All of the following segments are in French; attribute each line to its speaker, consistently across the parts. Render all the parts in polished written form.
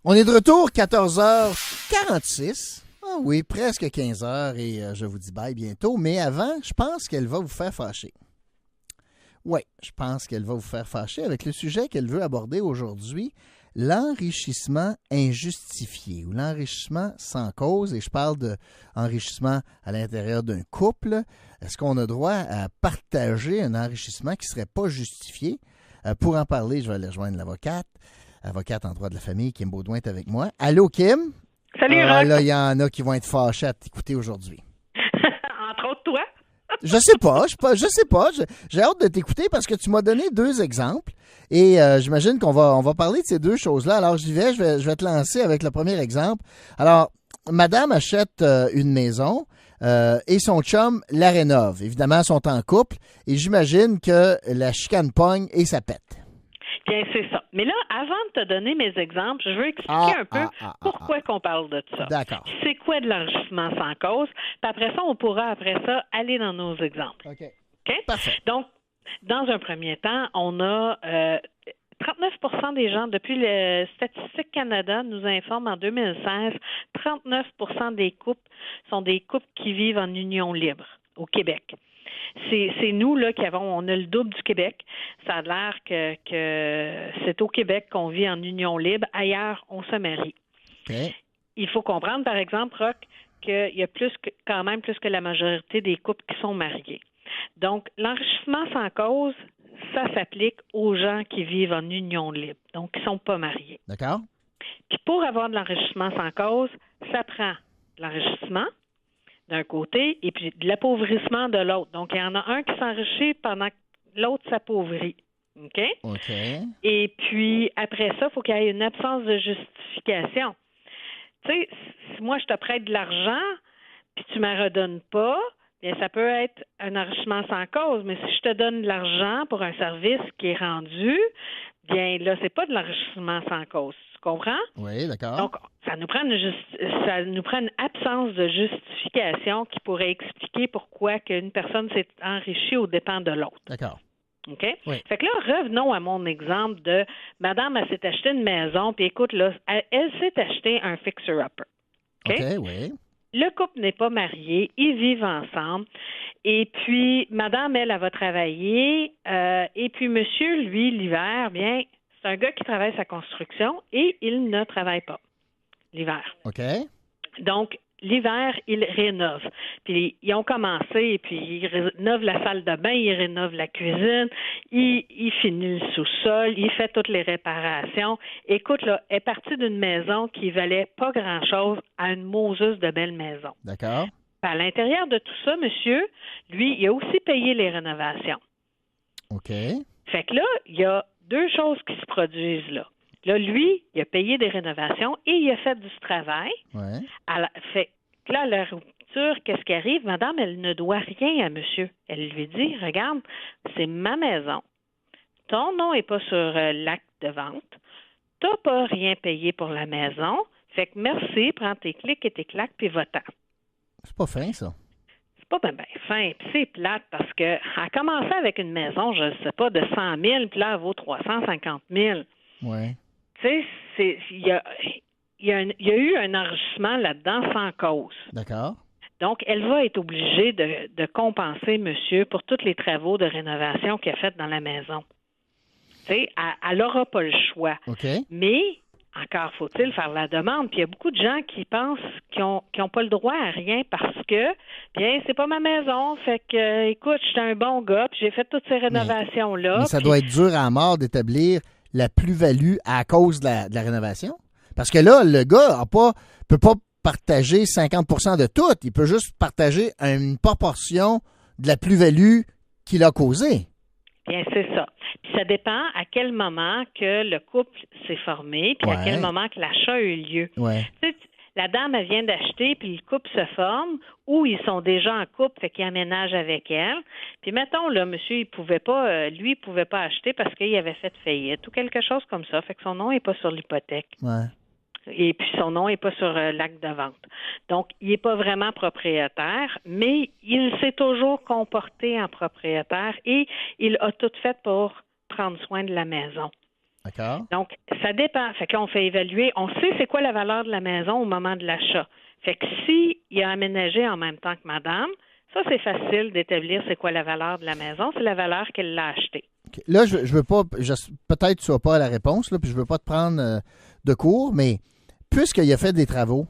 Speaker 1: On est de retour, 14h46. Ah oui, presque 15h et je vous dis bye bientôt. Mais avant, je pense qu'elle va vous faire fâcher. Oui, je pense qu'elle va vous faire fâcher avec le sujet qu'elle veut aborder aujourd'hui, l'enrichissement injustifié ou l'enrichissement sans cause. Et je parle d'enrichissement à l'intérieur d'un couple. Est-ce qu'on a droit à partager un enrichissement qui ne serait pas justifié? Pour en parler, je vais aller rejoindre l'avocate en droit de la famille, Kim Baudouin est avec moi. Allô, Kim?
Speaker 2: Salut, Rock!
Speaker 1: Là, il y en a qui vont être fâchés à t'écouter aujourd'hui.
Speaker 2: Entre autres, toi?
Speaker 1: Je sais pas. J'ai hâte de t'écouter parce que tu m'as donné 2 exemples et j'imagine qu'on va parler de ces 2 choses-là. Alors, je vais te lancer avec le premier exemple. Alors, madame achète une maison et son chum la rénove. Évidemment, ils sont en couple et j'imagine que la chicane pogne et ça pète.
Speaker 2: Bien, c'est ça. Mais là, avant de te donner mes exemples, je veux expliquer un peu pourquoi qu'on parle de ça.
Speaker 1: D'accord.
Speaker 2: C'est quoi de l'enrichissement sans cause? Puis après ça, on pourra, après ça, aller dans nos exemples.
Speaker 1: OK.
Speaker 2: OK?
Speaker 1: Parfait.
Speaker 2: Donc, dans un premier temps, on a 39 des gens, depuis le Statistique Canada nous informe en 2016, 39 des couples sont des couples qui vivent en union libre au Québec. C'est nous là on a le double du Québec. Ça a l'air que c'est au Québec qu'on vit en union libre. Ailleurs, on se marie.
Speaker 1: Okay.
Speaker 2: Il faut comprendre, par exemple, Rock, qu'il y a quand même plus que la majorité des couples qui sont mariés. Donc, l'enrichissement sans cause, ça s'applique aux gens qui vivent en union libre, donc qui ne sont pas mariés.
Speaker 1: D'accord.
Speaker 2: Puis pour avoir de l'enrichissement sans cause, ça prend de l'enrichissement d'un côté et puis de l'appauvrissement de l'autre. Donc, il y en a un qui s'enrichit pendant que l'autre s'appauvrit. OK?
Speaker 1: OK.
Speaker 2: Et puis, après ça, il faut qu'il y ait une absence de justification. Tu sais, si moi, je te prête de l'argent puis tu ne me redonnes pas, bien, ça peut être un enrichissement sans cause. Mais si je te donne de l'argent pour un service qui est rendu, bien, là, c'est pas de l'enrichissement sans cause. Tu comprends?
Speaker 1: Oui, d'accord.
Speaker 2: Donc, ça nous prend une absence de justification qui pourrait expliquer pourquoi qu'une personne s'est enrichie aux dépens de l'autre.
Speaker 1: D'accord.
Speaker 2: OK?
Speaker 1: Oui.
Speaker 2: Fait que là, revenons à mon exemple de madame, elle s'est acheté une maison, puis écoute, là, elle s'est acheté un fixer-upper. OK?
Speaker 1: Oui.
Speaker 2: Le couple n'est pas marié, ils vivent ensemble. Et puis, madame, elle va travailler. Et puis, monsieur, lui, l'hiver, bien, c'est un gars qui travaille sa construction et il ne travaille pas l'hiver.
Speaker 1: OK.
Speaker 2: Donc, l'hiver, ils rénovent. Puis, ils ont commencé, et puis ils rénovent la salle de bain, ils rénovent la cuisine, ils finissent le sous-sol, ils font toutes les réparations. Écoute, là, elle est partie d'une maison qui valait pas grand-chose à une moseuse de belle maison.
Speaker 1: D'accord.
Speaker 2: Puis à l'intérieur de tout ça, monsieur, lui, il a aussi payé les rénovations.
Speaker 1: OK.
Speaker 2: Fait que là, il y a 2 choses qui se produisent là. Là, lui, il a payé des rénovations et il a fait du travail.
Speaker 1: Ouais.
Speaker 2: Fait que là, à la rupture, qu'est-ce qui arrive? Madame, elle ne doit rien à monsieur. Elle lui dit, regarde, c'est ma maison. Ton nom n'est pas sur l'acte de vente. Tu n'as pas rien payé pour la maison. Fait que merci, prends tes clics et tes claques, puis va-t'en.
Speaker 1: C'est pas fin, ça.
Speaker 2: C'est pas bien fin. Puis c'est plate parce que a commencé avec une maison, je ne sais pas, de 100 000, puis là, elle vaut 350 000.
Speaker 1: Oui.
Speaker 2: Tu sais, il y a eu un enrichissement là-dedans sans cause.
Speaker 1: D'accord.
Speaker 2: Donc, elle va être obligée de compenser monsieur pour tous les travaux de rénovation qu'elle a fait dans la maison. Tu sais, elle n'aura pas le choix.
Speaker 1: OK.
Speaker 2: Mais, encore faut-il faire la demande. Puis il y a beaucoup de gens qui pensent qu'ils n'ont pas le droit à rien parce que, bien, c'est pas ma maison. Fait que, écoute, j'étais un bon gars, puis j'ai fait toutes ces rénovations-là.
Speaker 1: Mais ça doit être dur à mort d'établir la plus-value à cause de la rénovation. Parce que là, le gars peut pas partager 50% de tout. Il peut juste partager une proportion de la plus-value qu'il a causée.
Speaker 2: Bien, c'est ça. Puis ça dépend à quel moment que le couple s'est formé, puis à quel moment que l'achat a eu lieu.
Speaker 1: Ouais.
Speaker 2: Tu sais, la dame, elle vient d'acheter, puis le couple se forme, ou ils sont déjà en couple, fait qu'ils aménagent avec elle. Puis mettons, là, monsieur, il pouvait pas acheter parce qu'il avait fait faillite ou quelque chose comme ça, fait que son nom n'est pas sur l'hypothèque.
Speaker 1: Ouais.
Speaker 2: Et puis son nom n'est pas sur l'acte de vente. Donc, il n'est pas vraiment propriétaire, mais il s'est toujours comporté en propriétaire et il a tout fait pour prendre soin de la maison.
Speaker 1: D'accord.
Speaker 2: Donc, ça dépend. Fait qu'on fait évaluer. On sait c'est quoi la valeur de la maison au moment de l'achat. Fait que s'il a aménagé en même temps que madame, ça, c'est facile d'établir c'est quoi la valeur de la maison. C'est la valeur qu'elle l'a achetée.
Speaker 1: Okay. Là, je veux pas, peut-être que tu n'as pas la réponse, là, puis je veux pas te prendre de cours, mais puisqu'il a fait des travaux,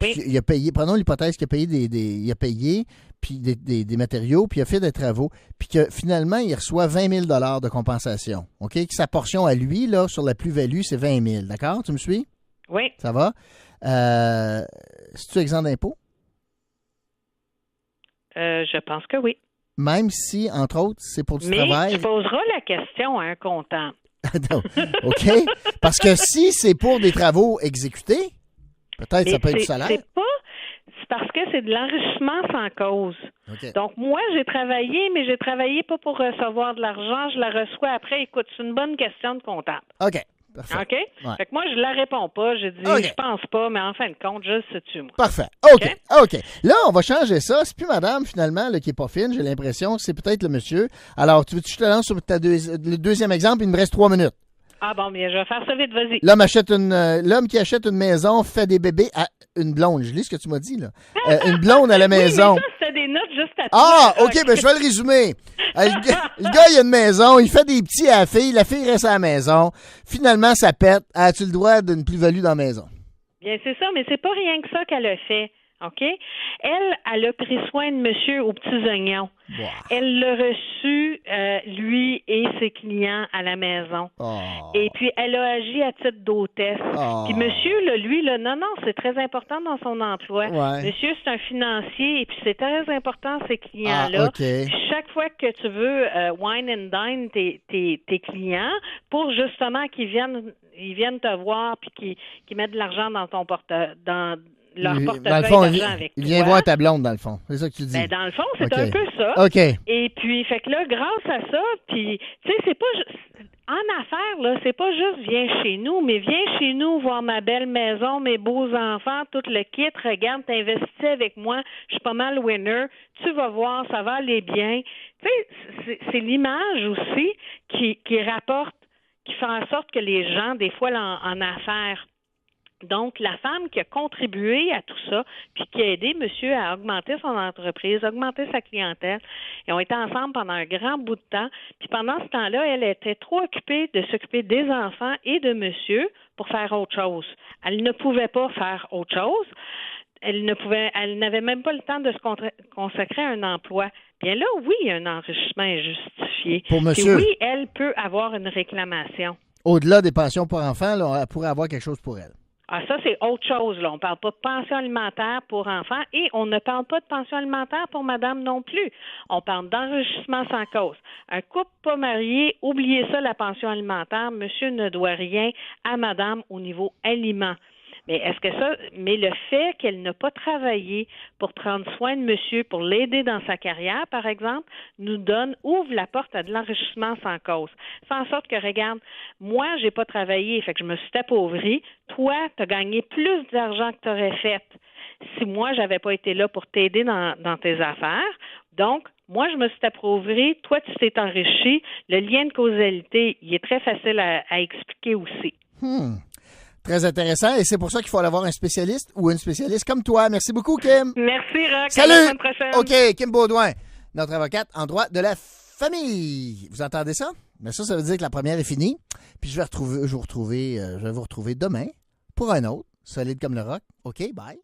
Speaker 2: Oui.
Speaker 1: il a payé, prenons l'hypothèse qu'il a payé il a payé puis des matériaux, puis il a fait des travaux, puis que finalement, il reçoit 20 000 $ de compensation. OK? Que sa portion à lui, là, sur la plus-value, c'est 20 000. D'accord? Tu me suis?
Speaker 2: Oui.
Speaker 1: Ça va? C'est-tu exempt d'impôt?
Speaker 2: Je pense que oui.
Speaker 1: Même si, entre autres, c'est pour du
Speaker 2: Mais
Speaker 1: travail.
Speaker 2: tu poseras la question à un comptable.
Speaker 1: OK? Parce que si c'est pour des travaux exécutés, peut-être ça peut être du salaire.
Speaker 2: C'est parce que c'est de l'enrichissement sans cause.
Speaker 1: Okay.
Speaker 2: Donc, moi, j'ai travaillé, mais j'ai travaillé pas pour recevoir de l'argent. Je la reçois après. Écoute, c'est une bonne question de comptable.
Speaker 1: OK. Parfait.
Speaker 2: OK?
Speaker 1: Ouais.
Speaker 2: Fait que moi, je la réponds pas. Je dis, je pense pas, mais en fin de compte, je le sais-tu, moi.
Speaker 1: Parfait. OK. Là, on va changer ça. C'est plus madame, finalement, là, qui est pas fine. J'ai l'impression que c'est peut-être le monsieur. Alors, tu veux que je te lance sur le deuxième exemple? Il me reste 3 minutes.
Speaker 2: Ah bon, bien, je vais faire ça vite, vas-y.
Speaker 1: L'homme qui achète une maison fait des bébés à une blonde. Je lis ce que tu m'as dit, là. Une blonde à la maison.
Speaker 2: Oui, mais ça, c'était des notes juste à
Speaker 1: Ah, OK, ben je vais le résumer. Le gars, il a une maison, il fait des petits à la fille reste à la maison. Finalement, ça pète. As-tu le droit d'une plus-value dans la maison?
Speaker 2: Bien, c'est ça, mais c'est pas rien que ça qu'elle a fait. OK? Elle a pris soin de monsieur aux petits oignons.
Speaker 1: Wow.
Speaker 2: Elle l'a reçu, lui et ses clients à la maison.
Speaker 1: Oh.
Speaker 2: Et puis, elle a agi à titre d'hôtesse.
Speaker 1: Oh.
Speaker 2: Puis, monsieur, là, lui, là, non, c'est très important dans son emploi.
Speaker 1: Ouais.
Speaker 2: Monsieur, c'est un financier et puis c'est très important, ces clients-là.
Speaker 1: Ah, OK.
Speaker 2: Puis chaque fois que tu veux wine and dine tes clients pour justement qu'ils viennent te voir puis qu'ils mettent de l'argent dans ton leur portefeuille d'argent avec toi.
Speaker 1: Il vient voir ta blonde, dans le fond. C'est ça que tu dis.
Speaker 2: Ben, dans le fond, c'est
Speaker 1: OK.
Speaker 2: un peu ça.
Speaker 1: OK.
Speaker 2: Et puis, fait que là, grâce à ça, puis, tu sais, c'est pas en affaires, là, c'est pas juste viens chez nous, mais viens chez nous voir ma belle maison, mes beaux enfants, tout le kit, regarde, t'investis avec moi, je suis pas mal winner, tu vas voir, ça va aller bien. Tu sais, c'est l'image aussi qui rapporte, qui fait en sorte que les gens, des fois, en affaires, donc, la femme qui a contribué à tout ça, puis qui a aidé monsieur à augmenter son entreprise, augmenter sa clientèle, ils ont été ensemble pendant un grand bout de temps. Puis pendant ce temps-là, elle était trop occupée de s'occuper des enfants et de monsieur pour faire autre chose. Elle ne pouvait pas faire autre chose. Elle n'avait même pas le temps de se consacrer à un emploi. Bien là, oui, il y a un enrichissement injustifié.
Speaker 1: Pour monsieur.
Speaker 2: Et oui, elle peut avoir une réclamation.
Speaker 1: Au-delà des pensions pour enfants, là, elle pourrait avoir quelque chose pour elle.
Speaker 2: Ah, ça, c'est autre chose, là. On ne parle pas de pension alimentaire pour enfants et on ne parle pas de pension alimentaire pour madame non plus. On parle d'enrichissement sans cause. Un couple pas marié, oubliez ça, la pension alimentaire. Monsieur ne doit rien à madame au niveau aliments. Mais mais le fait qu'elle n'a pas travaillé pour prendre soin de monsieur, pour l'aider dans sa carrière, par exemple, ouvre la porte à de l'enrichissement sans cause. Fait en sorte que, regarde, moi, j'ai pas travaillé, fait que je me suis appauvrie. Toi, tu as gagné plus d'argent que tu aurais fait si moi, j'avais pas été là pour t'aider dans tes affaires. Donc, moi, je me suis appauvrie. Toi, tu t'es enrichi. Le lien de causalité, il est très facile à expliquer aussi.
Speaker 1: Très intéressant. Et c'est pour ça qu'il faut aller voir un spécialiste ou une spécialiste comme toi. Merci beaucoup, Kim.
Speaker 2: Merci, Roch.
Speaker 1: Salut.
Speaker 2: À la semaine prochaine.
Speaker 1: OK, Kim Baudouin, notre avocate en droit de la famille. Vous entendez ça? Mais ça veut dire que la première est finie. Puis je vais vous retrouver demain pour un autre, solide comme le roc. OK, bye.